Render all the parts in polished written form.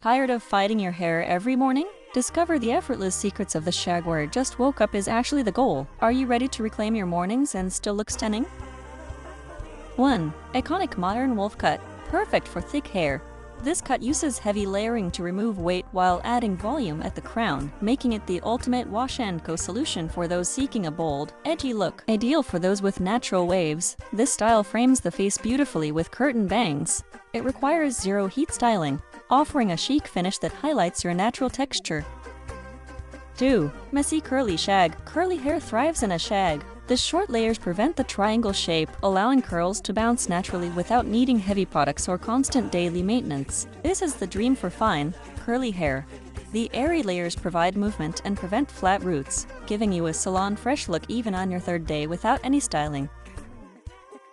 Tired of fighting your hair every morning? Discover the effortless secrets of the shag where just woke up is actually the goal. Are you ready to reclaim your mornings and still look stunning? 1. Iconic modern wolf cut. Perfect for thick hair. This cut uses heavy layering to remove weight while adding volume at the crown, making it the ultimate wash and go solution for those seeking a bold, edgy look. Ideal for those with natural waves, this style frames the face beautifully with curtain bangs. It requires zero heat styling, offering a chic finish that highlights your natural texture. 2. Messy curly shag. Curly hair thrives in a shag. The short layers prevent the triangle shape, allowing curls to bounce naturally without needing heavy products or constant daily maintenance. This is the dream for fine, curly hair. The airy layers provide movement and prevent flat roots, giving you a salon-fresh look even on your third day without any styling.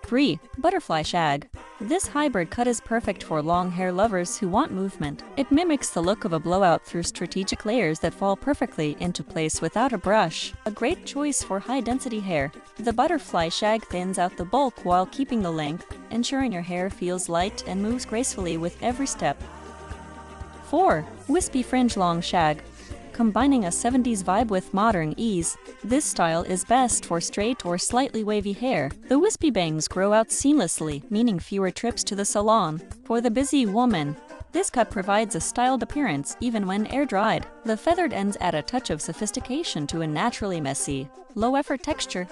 3. Butterfly shag. This hybrid cut is perfect for long hair lovers who want movement. It mimics the look of a blowout through strategic layers that fall perfectly into place without a brush. A great choice for high-density hair. The butterfly shag thins out the bulk while keeping the length, ensuring your hair feels light and moves gracefully with every step. 4. Wispy fringe long shag. Combining a 70s vibe with modern ease, this style is best for straight or slightly wavy hair. The wispy bangs grow out seamlessly, meaning fewer trips to the salon. For the busy woman, this cut provides a styled appearance even when air-dried. The feathered ends add a touch of sophistication to a naturally messy, low-effort texture.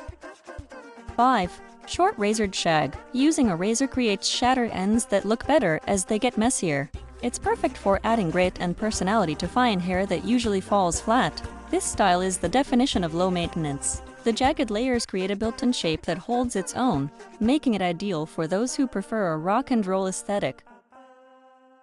5. Short razored shag. Using a razor creates shattered ends that look better as they get messier. It's perfect for adding grit and personality to fine hair that usually falls flat. This style is the definition of low maintenance. The jagged layers create a built-in shape that holds its own, making it ideal for those who prefer a rock and roll aesthetic.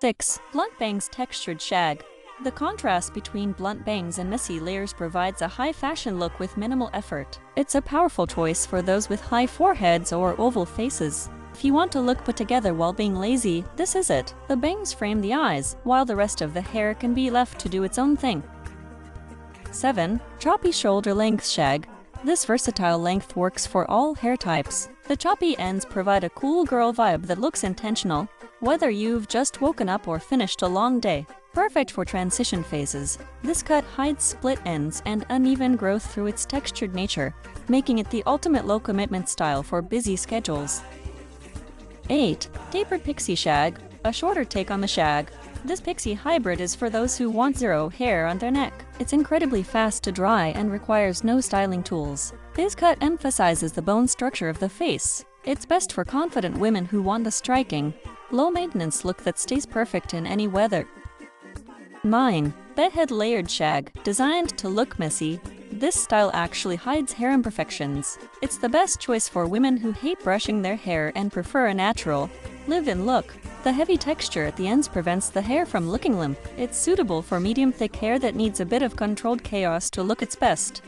6. Blunt bangs textured shag. The contrast between blunt bangs and messy layers provides a high-fashion look with minimal effort. It's a powerful choice for those with high foreheads or oval faces. If you want to look put together while being lazy, this is it. The bangs frame the eyes, while the rest of the hair can be left to do its own thing. 7. Choppy shoulder length shag. This versatile length works for all hair types. The choppy ends provide a cool girl vibe that looks intentional, whether you've just woken up or finished a long day. Perfect for transition phases. This cut hides split ends and uneven growth through its textured nature, making it the ultimate low-commitment style for busy schedules. 8. Tapered pixie shag. A shorter take on the shag. This pixie hybrid is for those who want zero hair on their neck. It's incredibly fast to dry and requires no styling tools. This cut emphasizes the bone structure of the face. It's best for confident women who want a striking, low-maintenance look that stays perfect in any weather. 9. Bedhead layered shag. Designed to look messy, this style actually hides hair imperfections. It's the best choice for women who hate brushing their hair and prefer a natural, live-in look. The heavy texture at the ends prevents the hair from looking limp. It's suitable for medium-thick hair that needs a bit of controlled chaos to look its best.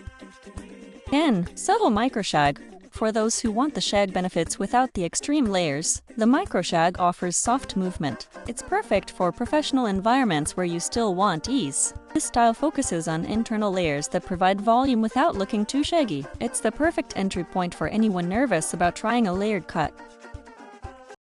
10. Subtle micro-shag. For those who want the shag benefits without the extreme layers, the Micro-Shag offers soft movement. It's perfect for professional environments where you still want ease. This style focuses on internal layers that provide volume without looking too shaggy. It's the perfect entry point for anyone nervous about trying a layered cut.